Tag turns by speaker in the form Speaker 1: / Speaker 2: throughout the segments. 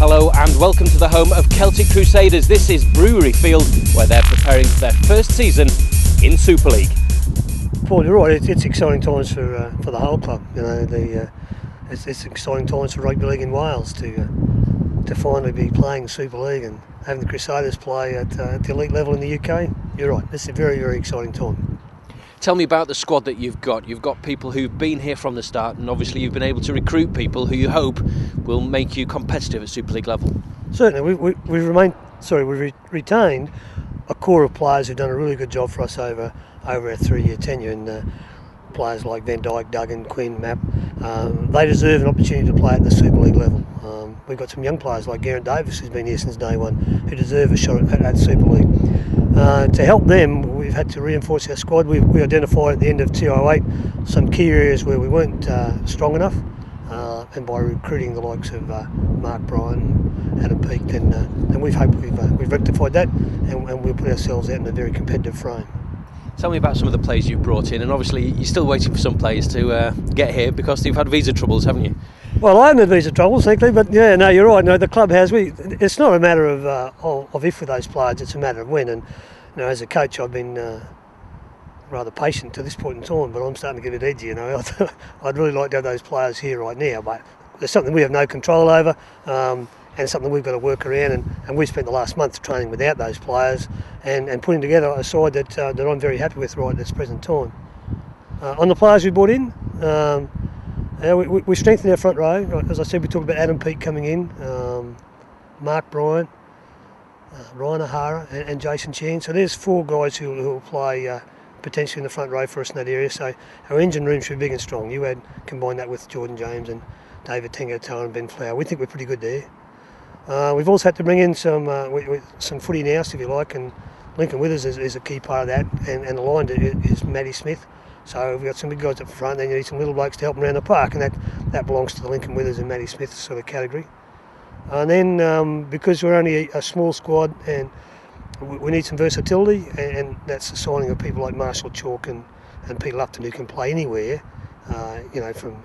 Speaker 1: Hello and welcome to the home of Celtic Crusaders. This is Brewery Field, where they're preparing for their first season in Super League.
Speaker 2: Paul, you're right. It's exciting times for the whole club. You know, it's exciting times for rugby league in Wales to finally be playing Super League and having the Crusaders play at the elite level in the UK. You're right. This is a very, very exciting time.
Speaker 1: Tell me about the squad that you've got. You've got people who've been here from the start, and obviously you've been able to recruit people who you hope will make you competitive at Super League level.
Speaker 2: Certainly, we've retained a core of players who've done a really good job for us over our 3-year tenure, and players like Van Dijk, Duggan, Quinn, Mapp, they deserve an opportunity to play at the Super League level. We've got some young players like Geraint, Davies, who's been here since day one, who deserve a shot at Super League. To help them, we've had to reinforce our squad. We identified at the end of 2008 some key areas where we weren't strong enough, and by recruiting the likes of Mark Bryan, Adam Peake, then we've hoped we've rectified that, and we'll put ourselves out in a very competitive frame.
Speaker 1: Tell me about some of the players you've brought in, and obviously you're still waiting for some players to get here because you've had visa troubles, haven't you?
Speaker 2: Well, I haven't had visa troubles, thankfully, but yeah, no, you're right. No, the club has. It's not a matter of if with those players; it's a matter of when. And you know, as a coach, I've been rather patient to this point in time, but I'm starting to get a bit edgy. You know, I'd really like to have those players here right now, but there's something we have no control over, and something we've got to work around. And we've spent the last month training without those players and putting together a side that I'm very happy with right at this present time. On the players we brought in. We strengthened our front row. As I said, we talked about Adam Peake coming in, Mark Bryan, Ryan O'Hara and Jason Chan. So there's 4 guys who will play potentially in the front row for us in that area. So our engine room should be big and strong. You had combined that with Jordan James and David Tangatoa and Ben Flower. We think we're pretty good there. We've also had to bring in some footy nous, if you like, and Lincoln Withers is a key part of that, and aligned is Matty Smith. So we've got some big guys up front, then you need some little blokes to help them around the park, and that belongs to the Lincoln Withers and Matty Smith sort of category. And then because we're only a small squad and we need some versatility, and that's the signing of people like Marshall Chalk and Peter Lupton, who can play anywhere, you know, from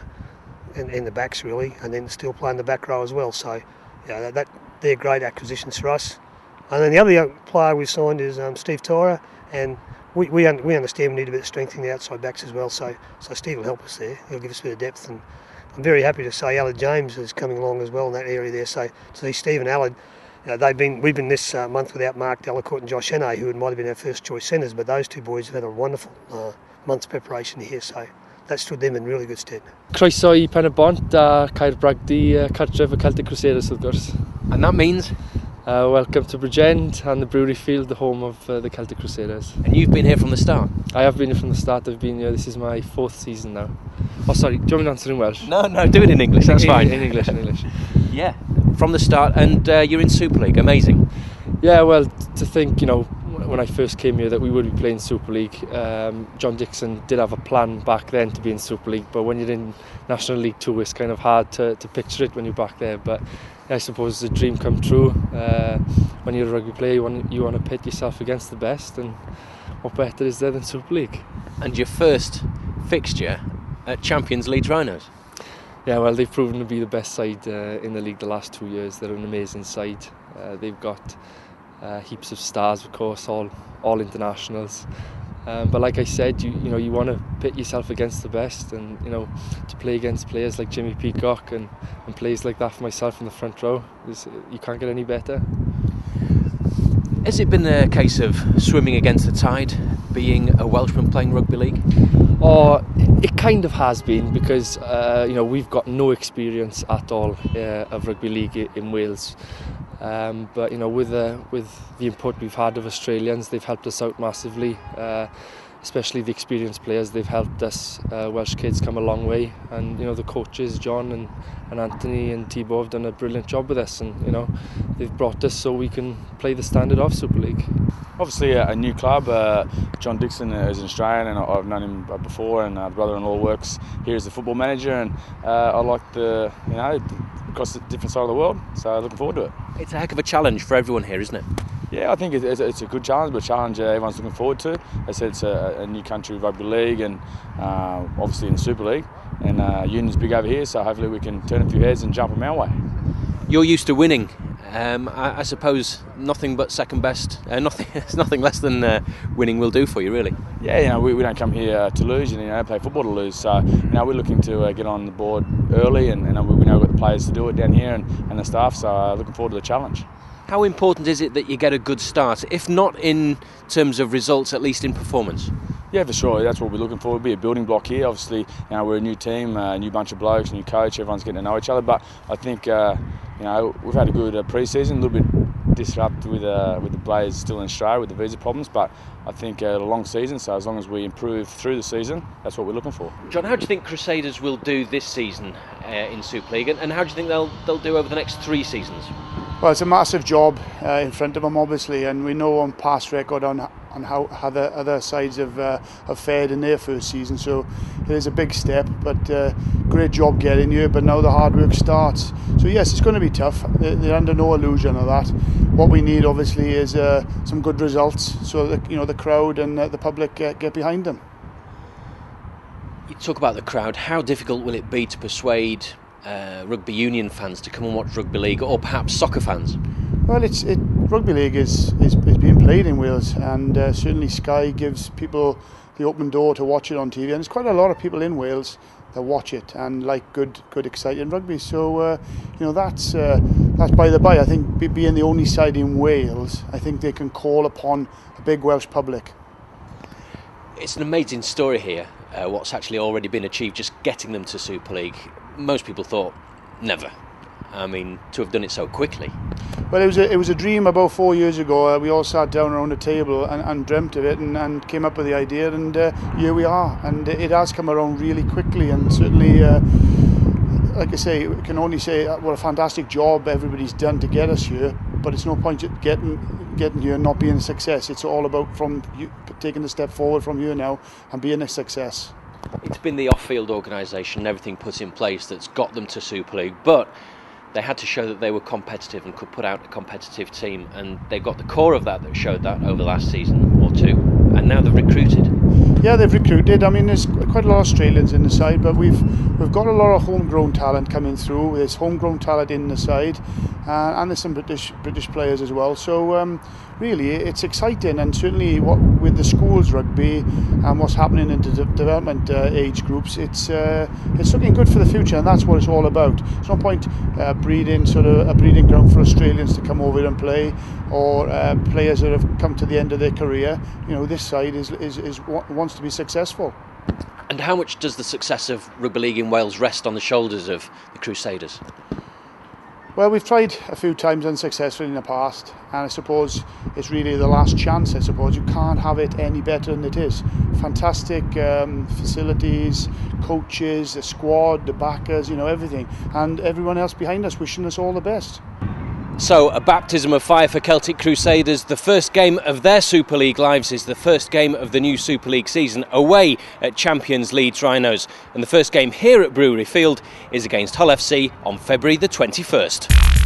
Speaker 2: in the backs really, and then still play in the back row as well. So yeah, they're great acquisitions for us. And then the other young player we signed is Steve Tyra, and we understand we need a bit of strength in the outside backs as well, so Steve will help us there. He'll give us a bit of depth, and I'm very happy to say Aled James is coming along as well in that area there. So Steve and Aled, you know, we've been this month without Mark Delacourt and Josh Hannay, who might have been our first choice centres, but those 2 boys have had a wonderful month's preparation here, so that stood them in really good stead.
Speaker 3: Croeso I pen y bont a Caer Bragdy cartref y Celtic Crusaders wrth gwrs.
Speaker 1: And that means?
Speaker 3: Welcome to Bridgend and the Brewery Field, the home of the Celtic Crusaders.
Speaker 1: And you've been here from the start?
Speaker 3: I have been here from the start. I've been here, this is my 4th season now. Oh sorry, do you want me to answer in Welsh?
Speaker 1: No, do it in English, that's fine.
Speaker 3: In English.
Speaker 1: Yeah, from the start, and you're in Super League, amazing.
Speaker 3: Yeah, well, to think, you know, when I first came here that we would be playing Super League. John Dixon did have a plan back then to be in Super League, but when you're in National League 2 it's kind of hard to picture it when you're back there, but I suppose it's a dream come true. When you're a rugby player you want to pit yourself against the best, and what better is there than Super League? And
Speaker 1: your first fixture at Champions Leeds Rhinos?
Speaker 3: Yeah, well, they've proven to be the best side in the league the last 2 years. They're an amazing side. They've got heaps of stars, of course, all internationals. But like I said, you know, you want to pit yourself against the best, and you know, to play against players like Jimmy Peacock and players like that for myself in the front row, you can't get any better.
Speaker 1: Has it been a case of swimming against the tide, being a Welshman playing rugby league?
Speaker 3: Or it kind of has been, because you know, we've got no experience at all of rugby league in Wales. But you know, with the input we've had of Australians, they've helped us out massively, especially the experienced players. They've helped us Welsh kids come a long way, and you know, the coaches John and Anthony and Thibaut have done a brilliant job with us, and you know, they've brought us so we can play the standard of Super League.
Speaker 4: Obviously a new club. John Dixon is an Australian, and I've known him before, and brother-in-law works here as the football manager, and I like across the different side of the world, so looking forward to it.
Speaker 1: It's a heck of a challenge for everyone here, isn't it?
Speaker 4: Yeah, I think it's a good challenge, but a challenge everyone's looking forward to. As I said, it's a new country rugby league, and obviously in the Super League, and Union's big over here, so hopefully we can turn a few heads and jump them our way.
Speaker 1: You're used to winning. I suppose nothing but second best, nothing less than winning will do for you, really.
Speaker 4: Yeah, we don't come here to lose, play football to lose. So, we're looking to get on the board early, and we know we've got the players to do it down here and the staff. So, looking forward to the challenge.
Speaker 1: How important is it that you get a good start, if not in terms of results, at least in performance?
Speaker 4: Yeah, for sure. That's what we're looking for. It'll be a building block here. Obviously, we're a new team, a new bunch of blokes, new coach. Everyone's getting to know each other. But I think, we've had a good pre-season. A little bit disrupted with the players still in Australia with the visa problems. But I think a long season. So as long as we improve through the season, that's what we're looking for.
Speaker 1: John, how do you think Crusaders will do this season in Super League, and how do you think they'll do over the next 3 seasons?
Speaker 5: Well, it's a massive job in front of them, obviously, and we know on past record on how the other sides have fared in their first season. So it is a big step, but great job getting here. But now the hard work starts. So yes, it's going to be tough. They're under no illusion of that. What we need, obviously, is some good results, so that the crowd and the public get behind them.
Speaker 1: You talk about the crowd. How difficult will it be to persuade rugby union fans to come and watch rugby league, or perhaps soccer fans?
Speaker 5: Well, rugby league is being played in Wales, and certainly Sky gives people the open door to watch it on TV. And there's quite a lot of people in Wales that watch it and like good exciting rugby. So that's by the by. I think being the only side in Wales, I think they can call upon a big Welsh public.
Speaker 1: It's an amazing story here. What's actually already been achieved, just getting them to Super League. Most people thought never. I mean, to have done it so quickly.
Speaker 5: Well, it was a dream about 4 years ago. We all sat down around a table and dreamt of it and came up with the idea, and here we are. And it has come around really quickly, and certainly, like I say, we can only say what a fantastic job everybody's done to get us here. But it's no point getting here and not being a success. It's all about taking the step forward from here now and being a success.
Speaker 1: It's been the off-field organisation and everything put in place that's got them to Super League, but they had to show that they were competitive and could put out a competitive team, and they've got the core of that showed that over the last season or 2, and now they've recruited. Yeah, they've recruited. I mean, there's quite a lot of Australians in the side, but we've got a lot of homegrown talent coming through. There's homegrown talent in the side, and there's some British players as well. So really, it's exciting, and certainly with the schools rugby and what's happening in the development age groups, it's looking good for the future, and that's what it's all about. There's no point breeding a breeding ground for Australians to come over and play, or players that have come to the end of their career. This side wants to be successful. And how much does the success of rugby league in Wales rest on the shoulders of the Crusaders? Well, we've tried a few times unsuccessfully in the past, and I suppose it's really the last chance. I suppose you can't have it any better than it is. Fantastic facilities, coaches, the squad, the backers, everything, and everyone else behind us wishing us all the best. So, a baptism of fire for Celtic Crusaders. The first game of their Super League lives is the first game of the new Super League season away at champions Leeds Rhinos. And the first game here at Brewery Field is against Hull FC on February the 21st.